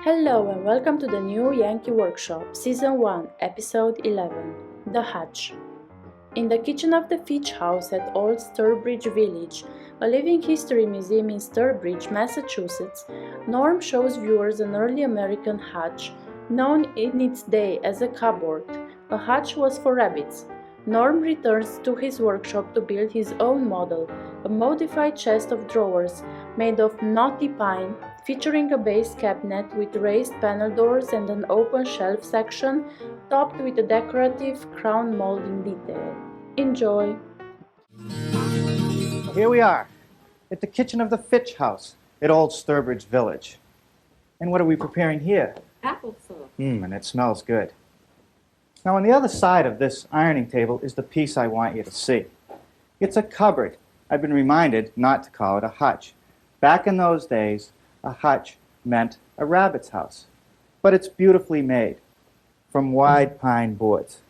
Hello and welcome to the new Yankee workshop, Season 1, Episode 11, The Hutch. In the kitchen of the Fitch house at Old Stourbridge Village, a living history museum in Stourbridge, Massachusetts, Norm shows viewers an early American hutch, known in its day as a cupboard. A hutch was for rabbits. Norm returns to his workshop to build his own model, a modified chest of drawers made of knotty pine, featuring a base cabinet with raised panel doors and an open shelf section topped with a decorative crown molding detail. Enjoy! Here we are, at the kitchen of the Fitch house at Old Stourbridge Village. And what are we preparing here? Applesauce. And it smells good. Now on the other side of this ironing table is the piece I want you to see. It's a cupboard. I've been reminded not to call it a hutch. Back in those days, a hutch meant a rabbit's house. But it's beautifully made from wide pine boards.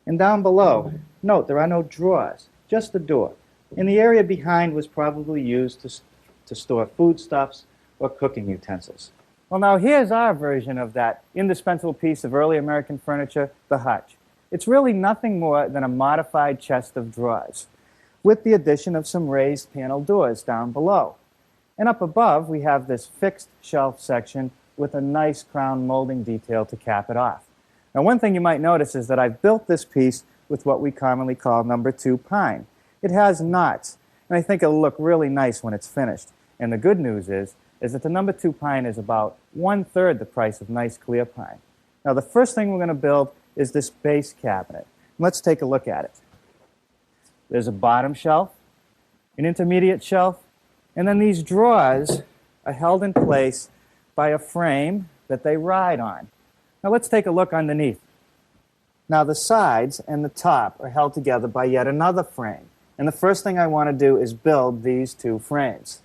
And down below, note there are no drawers, just a door. And the area behind was probably used to store foodstuffs or cooking utensils. Well, now here's our version of that indispensable piece of early American furniture, the hutch. It's really nothing more than a modified chest of drawers, with the addition of some raised panel doors down below. And up above, we have this fixed shelf section with a nice crown molding detail to cap it off. Now, one thing you might notice is that I've built this piece with what we commonly call number 2 pine. It has knots, and I think it'll look really nice when it's finished. And the good news is that the number 2 pine is about 1/3 the price of nice clear pine. Now, the first thing we're going to build is this base cabinet. Let's take a look at it. There's a bottom shelf, an intermediate shelf, and then these drawers are held in place by a frame that they ride on. Now let's take a look underneath. Now the sides and the top are held together by yet another frame. And the first thing I want to do is build these 2 frames.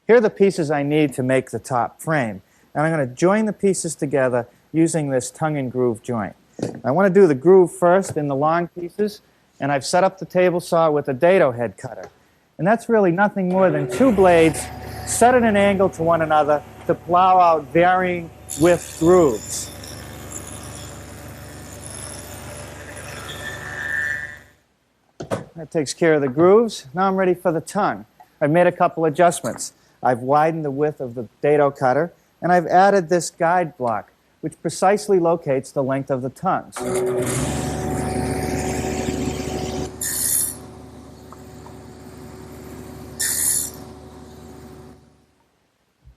Here are the pieces I need to make the top frame. And I'm going to join the pieces together using this tongue and groove joint. I want to do the groove first in the long pieces, and I've set up the table saw with a dado head cutter. And that's really nothing more than 2 blades set at an angle to one another to plow out varying width grooves. That takes care of the grooves. Now I'm ready for the tongue. I've made a couple adjustments. I've widened the width of the dado cutter, and I've added this guide block, which precisely locates the length of the tongues.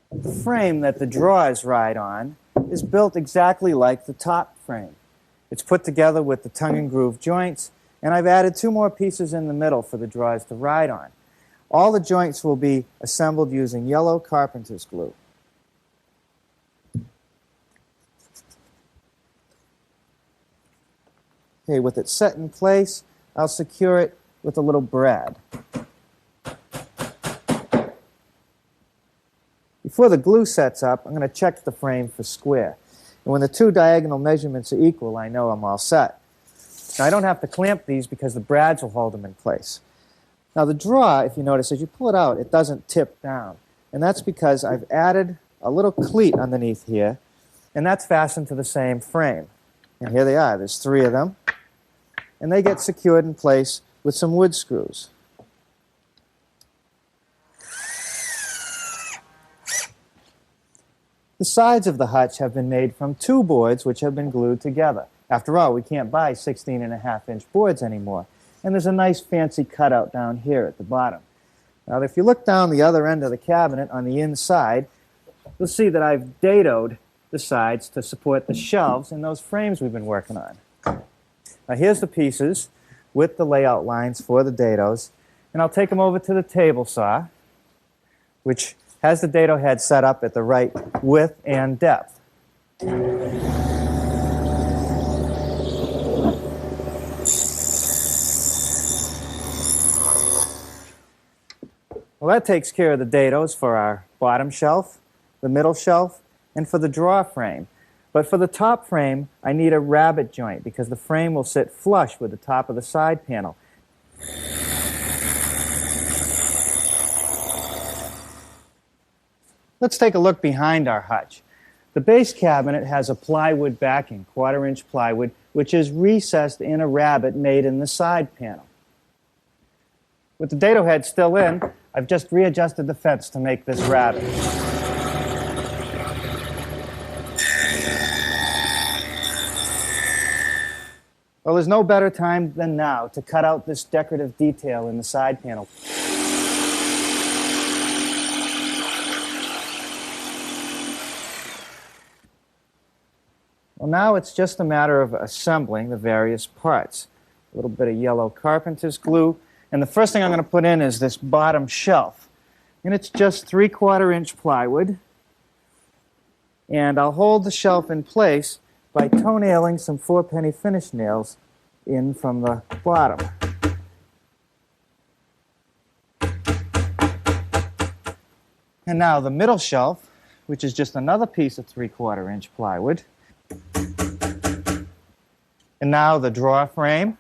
The frame that the drawers ride on is built exactly like the top frame. It's put together with the tongue and groove joints, and I've added 2 more pieces in the middle for the drawers to ride on. All the joints will be assembled using yellow carpenter's glue. Okay, with it set in place, I'll secure it with a little brad. Before the glue sets up, I'm going to check the frame for square. And when the 2 diagonal measurements are equal, I know I'm all set. Now, I don't have to clamp these because the brads will hold them in place. Now, the drawer, if you notice, as you pull it out, it doesn't tip down. And that's because I've added a little cleat underneath here, and that's fastened to the same frame. And here they are. There's 3 of them. And they get secured in place with some wood screws. The sides of the hutch have been made from 2 boards which have been glued together. After all, we can't buy 16.5-inch boards anymore. And there's a nice fancy cutout down here at the bottom. Now, if you look down the other end of the cabinet on the inside, you'll see that I've dadoed the sides to support the shelves and those frames we've been working on. Now, here's the pieces with the layout lines for the dados. And I'll take them over to the table saw, which has the dado head set up at the right width and depth. Well, that takes care of the dados for our bottom shelf, the middle shelf, and for the drawer frame. But for the top frame, I need a rabbet joint because the frame will sit flush with the top of the side panel. Let's take a look behind our hutch. The base cabinet has a plywood backing, 1/4-inch plywood, which is recessed in a rabbet made in the side panel. With the dado head still in, I've just readjusted the fence to make this rabbet. Well, there's no better time than now to cut out this decorative detail in the side panel. Well, now it's just a matter of assembling the various parts. A little bit of yellow carpenter's glue, and the first thing I'm going to put in is this bottom shelf. And it's just 3/4-inch plywood. And I'll hold the shelf in place by toe-nailing some 4-penny finish nails in from the bottom. And now the middle shelf, which is just another piece of 3/4-inch plywood. And now the drawer frame.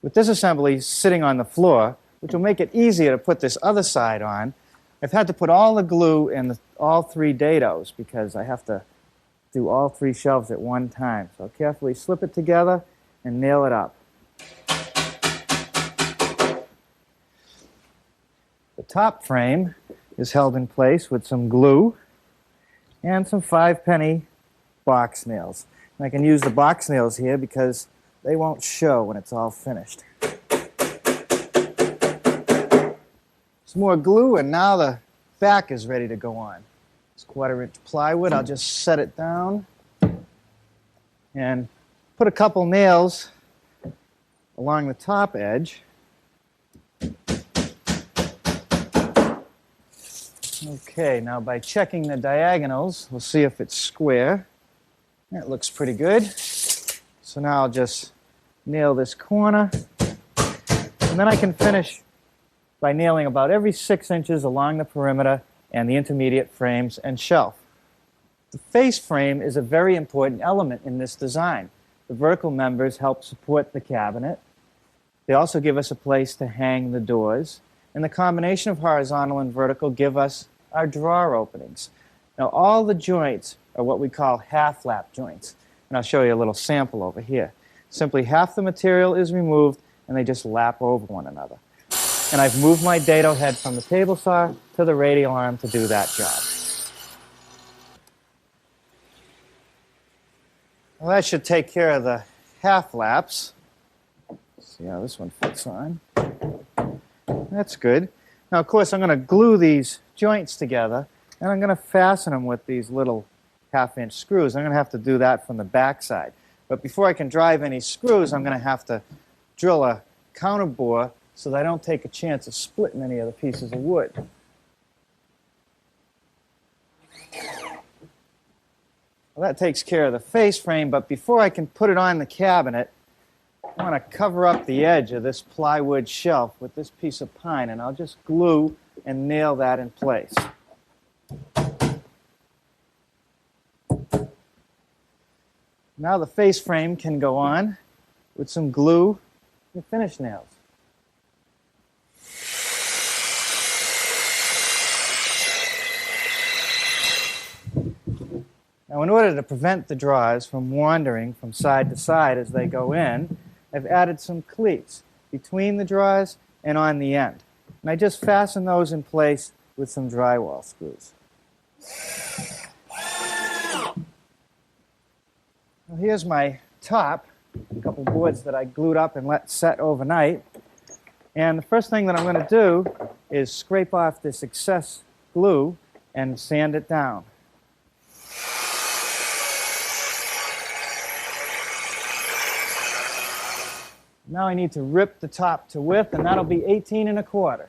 With this assembly sitting on the floor, which will make it easier to put this other side on, I've had to put all the glue in all 3 dados because I have to do all 3 shelves at one time. So I'll carefully slip it together and nail it up. The top frame is held in place with some glue and some 5-penny box nails. And I can use the box nails here because they won't show when it's all finished. Some more glue, and now the back is ready to go on. It's 1/4-inch plywood. I'll just set it down and put a couple nails along the top edge. Okay, now by checking the diagonals, we'll see if it's square. That looks pretty good. So now I'll just nail this corner, and then I can finish by nailing about every 6 inches along the perimeter and the intermediate frames and shelf. The face frame is a very important element in this design. The vertical members help support the cabinet. They also give us a place to hang the doors, and the combination of horizontal and vertical give us our drawer openings. Now all the joints are what we call half-lap joints, and I'll show you a little sample over here. Simply half the material is removed and they just lap over one another. And I've moved my dado head from the table saw to the radial arm to do that job. Well, that should take care of the half laps. See how this one fits on. That's good. Now, of course, I'm going to glue these joints together, and I'm going to fasten them with these little 1/2-inch screws. I'm going to have to do that from the back side. But before I can drive any screws, I'm going to have to drill a counter bore so that I don't take a chance of splitting any of the pieces of wood. Well, that takes care of the face frame, but before I can put it on the cabinet, I want to cover up the edge of this plywood shelf with this piece of pine, and I'll just glue and nail that in place. Now the face frame can go on with some glue and finish nails. Now, in order to prevent the drawers from wandering from side to side as they go in, I've added some cleats between the drawers and on the end. And I just fasten those in place with some drywall screws. Well, here's my top, a couple boards that I glued up and let set overnight. And the first thing that I'm going to do is scrape off this excess glue and sand it down. Now I need to rip the top to width, and that'll be 18 1/4.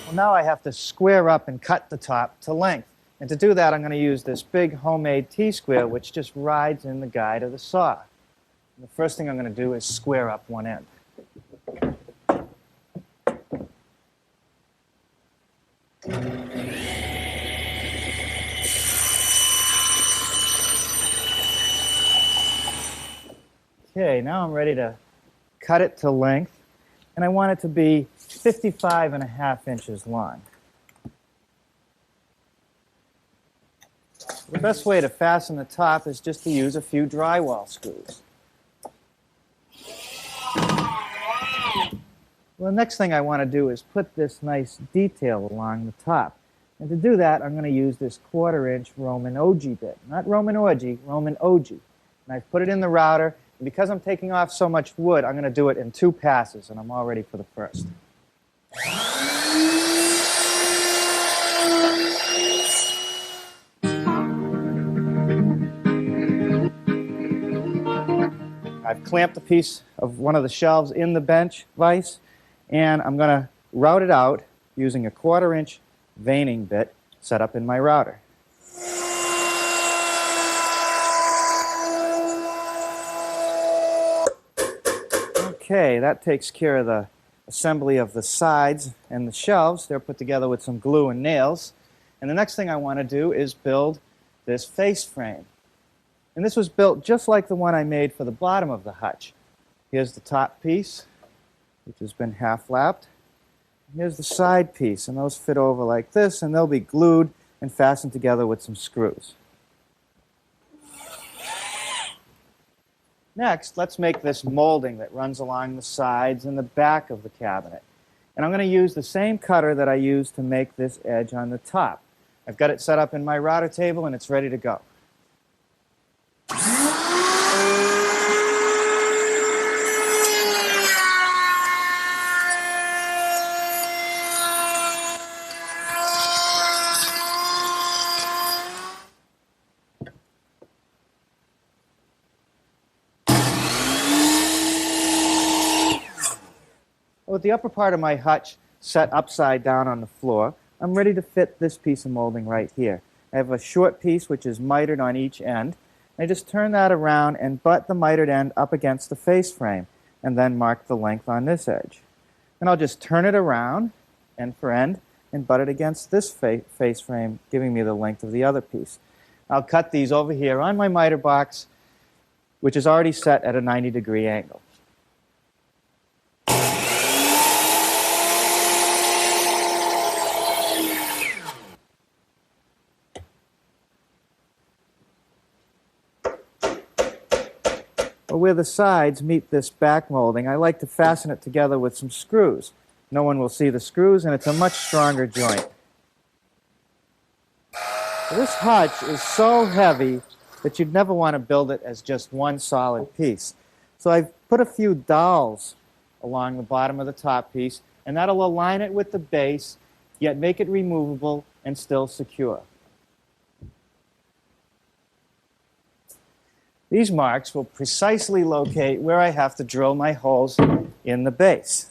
Well, now I have to square up and cut the top to length. And to do that, I'm going to use this big homemade T-square, which just rides in the guide of the saw. And the first thing I'm going to do is square up one end. Okay, now I'm ready to cut it to length, and I want it to be 55.5 inches long. The best way to fasten the top is just to use a few drywall screws. Well, the next thing I want to do is put this nice detail along the top. And to do that, I'm going to use this 1/4-inch Roman ogee bit. Not Roman orgy, Roman ogee. And I've put it in the router, and because I'm taking off so much wood, I'm going to do it in 2 passes, and I'm all ready for the first. I've clamped a piece of one of the shelves in the bench vise, and I'm going to route it out using a 1/4-inch veining bit set up in my router. Okay, that takes care of the assembly of the sides and the shelves. They're put together with some glue and nails. And the next thing I want to do is build this face frame. And this was built just like the one I made for the bottom of the hutch. Here's the top piece, which has been half-lapped. Here's the side piece, and those fit over like this, and they'll be glued and fastened together with some screws. Next, let's make this molding that runs along the sides and the back of the cabinet. And I'm going to use the same cutter that I used to make this edge on the top. I've got it set up in my router table, and it's ready to go. With the upper part of my hutch set upside down on the floor, I'm ready to fit this piece of molding right here. I have a short piece which is mitered on each end. I just turn that around and butt the mitered end up against the face frame, and then mark the length on this edge. And I'll just turn it around, end for end, and butt it against this face frame, giving me the length of the other piece. I'll cut these over here on my miter box, which is already set at a 90-degree angle. Where the sides meet this back molding, I like to fasten it together with some screws. No one will see the screws, and it's a much stronger joint. This hutch is so heavy that you'd never want to build it as just one solid piece. So I've put a few dowels along the bottom of the top piece, and that'll align it with the base, yet make it removable and still secure. These marks will precisely locate where I have to drill my holes in the base.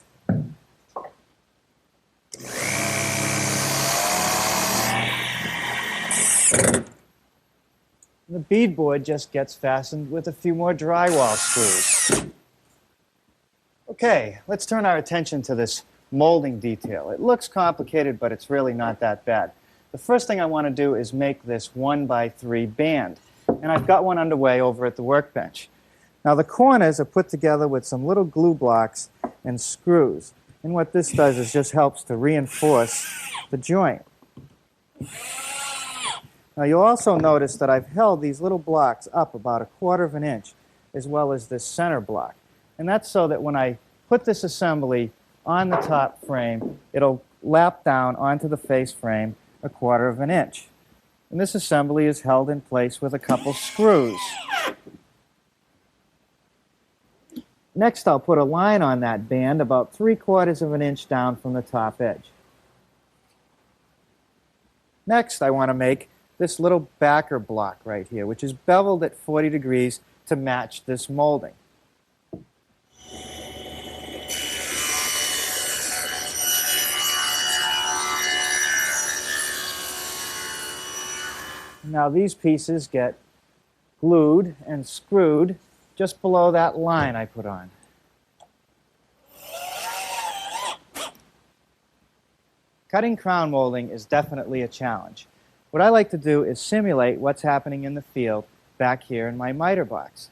The beadboard just gets fastened with a few more drywall screws. Okay, let's turn our attention to this molding detail. It looks complicated, but it's really not that bad. The first thing I want to do is make this 1x3 band. And I've got one underway over at the workbench. Now the corners are put together with some little glue blocks and screws. And what this does is just helps to reinforce the joint. Now you'll also notice that I've held these little blocks up about 1/4 of an inch, as well as this center block. And that's so that when I put this assembly on the top frame, it'll lap down onto the face frame 1/4 of an inch. And this assembly is held in place with a couple screws. Next, I'll put a line on that band about 3/4 of an inch down from the top edge. Next, I want to make this little backer block right here, which is beveled at 40 degrees to match this molding. Now these pieces get glued and screwed just below that line I put on. Cutting crown molding is definitely a challenge. What I like to do is simulate what's happening in the field back here in my miter box.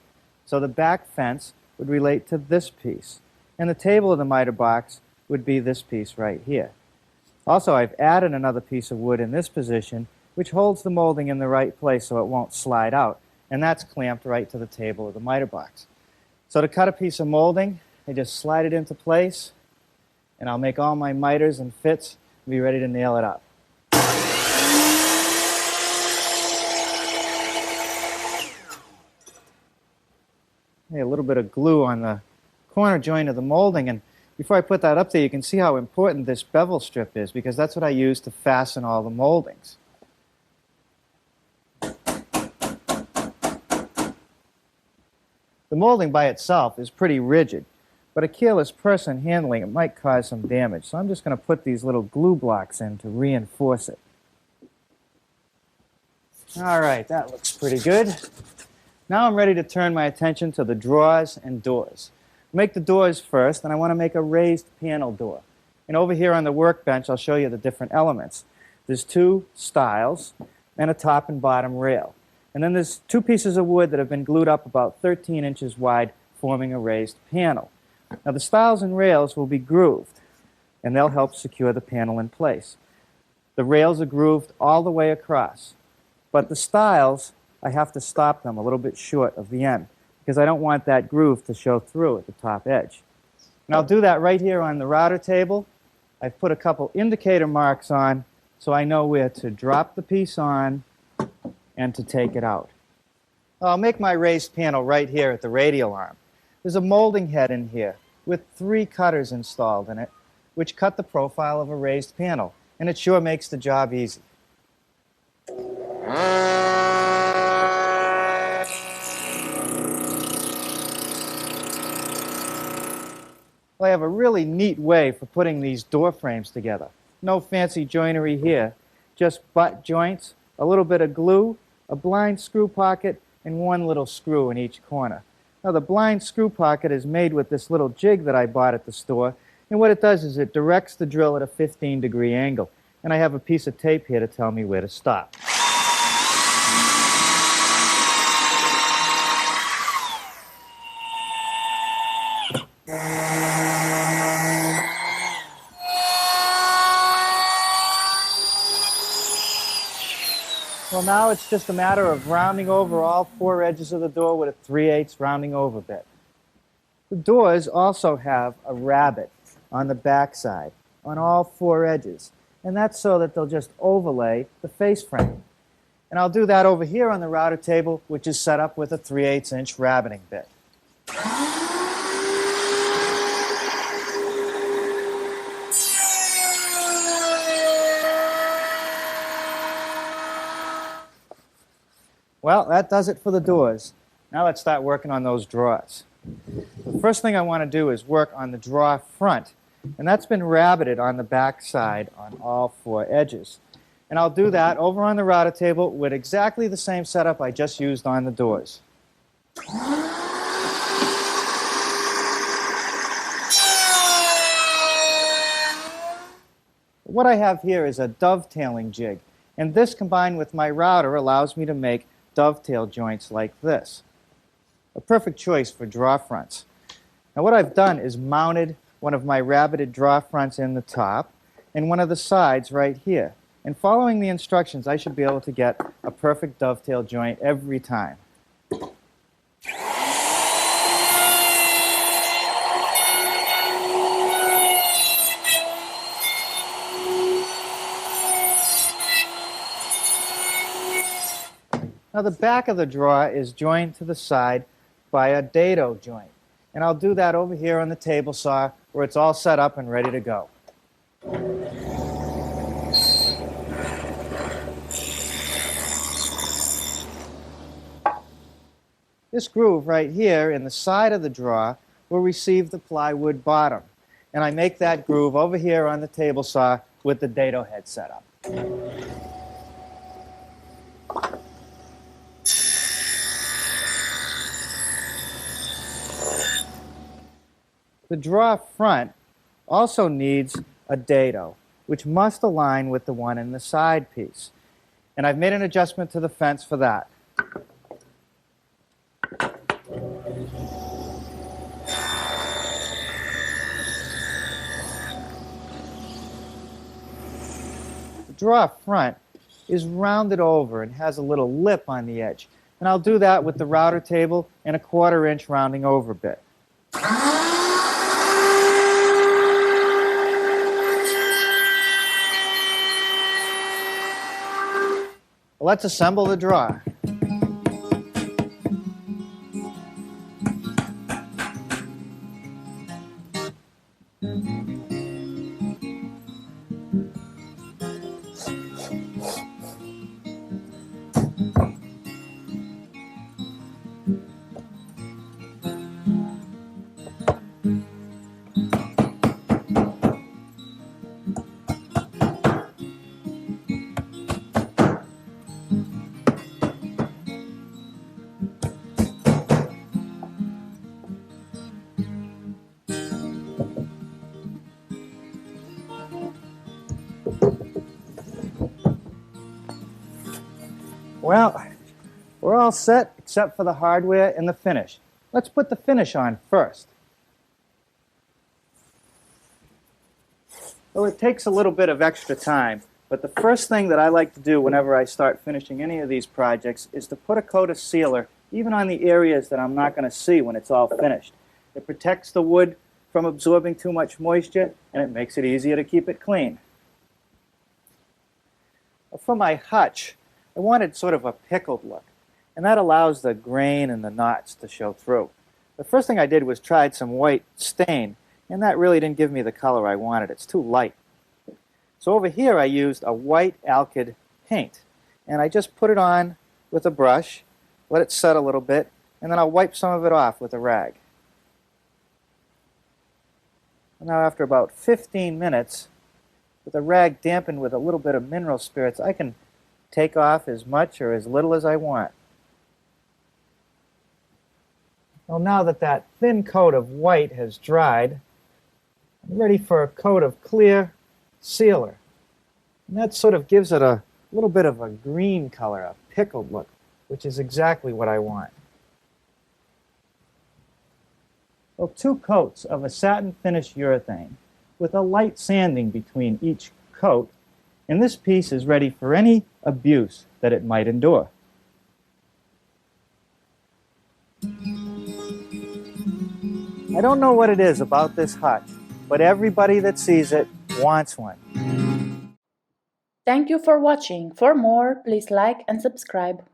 So the back fence would relate to this piece, and the table of the miter box would be this piece right here. Also, I've added another piece of wood in this position, which holds the molding in the right place so it won't slide out, and that's clamped right to the table of the miter box. So to cut a piece of molding, I just slide it into place, and I'll make all my miters and fits and be ready to nail it up. A little bit of glue on the corner joint of the molding, and before I put that up there, you can see how important this bevel strip is, because that's what I use to fasten all the moldings. The molding by itself is pretty rigid, but a careless person handling it might cause some damage, so I'm just going to put these little glue blocks in to reinforce it. All right, that looks pretty good. Now I'm ready to turn my attention to the drawers and doors. Make the doors first, and I want to make a raised panel door. And over here on the workbench, I'll show you the different elements. There's two stiles and a top and bottom rail. And then there's two pieces of wood that have been glued up about 13 inches wide, forming a raised panel. Now the stiles and rails will be grooved, and they'll help secure the panel in place. The rails are grooved all the way across, but the stiles, I have to stop them a little bit short of the end, because I don't want that groove to show through at the top edge. And I'll do that right here on the router table. I've put a couple indicator marks on so I know where to drop the piece on and to take it out. I'll make my raised panel right here at the radial arm. There's a molding head in here with 3 cutters installed in it, which cut the profile of a raised panel, and it sure makes the job easy. Well, I have a really neat way for putting these door frames together. No fancy joinery here, just butt joints, a little bit of glue, a blind screw pocket, and 1 little screw in each corner. Now the blind screw pocket is made with this little jig that I bought at the store, and what it does is it directs the drill at a 15-degree angle, and I have a piece of tape here to tell me where to stop. Well, now it's just a matter of rounding over all 4 edges of the door with a 3/8 rounding over bit. The doors also have a rabbet on the back side, on all 4 edges, and that's so that they'll just overlay the face frame. And I'll do that over here on the router table, which is set up with a 3/8 inch rabbeting bit. Well, that does it for the doors. Now let's start working on those drawers. The first thing I want to do is work on the drawer front, and that's been rabbeted on the back side on all 4 edges. And I'll do that over on the router table with exactly the same setup I just used on the doors. What I have here is a dovetailing jig, and this combined with my router allows me to make dovetail joints like this. A perfect choice for drawer fronts. Now what I've done is mounted one of my rabbeted drawer fronts in the top and one of the sides right here. And following the instructions, I should be able to get a perfect dovetail joint every time. Now the back of the drawer is joined to the side by a dado joint. And I'll do that over here on the table saw where it's all set up and ready to go. This groove right here in the side of the drawer will receive the plywood bottom. And I make that groove over here on the table saw with the dado head set up. The drawer front also needs a dado, which must align with the one in the side piece. And I've made an adjustment to the fence for that. draw front is rounded over and has a little lip on the edge. And I'll do that with the router table and a 1/4 inch rounding over bit. Let's assemble the draw. Well, we're all set except for the hardware and the finish. Let's put the finish on first. Well, it takes a little bit of extra time, but the first thing that I like to do whenever I start finishing any of these projects is to put a coat of sealer even on the areas that I'm not going to see when it's all finished. It protects the wood from absorbing too much moisture, and it makes it easier to keep it clean. For my hutch, I wanted sort of a pickled look, and that allows the grain and the knots to show through. The first thing I did was tried some white stain, and that really didn't give me the color I wanted. It's too light. So over here I used a white alkyd paint, and I just put it on with a brush, let it set a little bit, and then I'll wipe some of it off with a rag. Now after about 15 minutes, with a rag dampened with a little bit of mineral spirits, I can take off as much or as little as I want. Well, now that that thin coat of white has dried, I'm ready for a coat of clear sealer. And that sort of gives it a little bit of a green color, a pickled look, which is exactly what I want. Well, 2 coats of a satin finish urethane with a light sanding between each coat, and this piece is ready for any abuse that it might endure. I don't know what it is about this hutch, but everybody that sees it wants one. Thank you for watching. For more, please like and subscribe.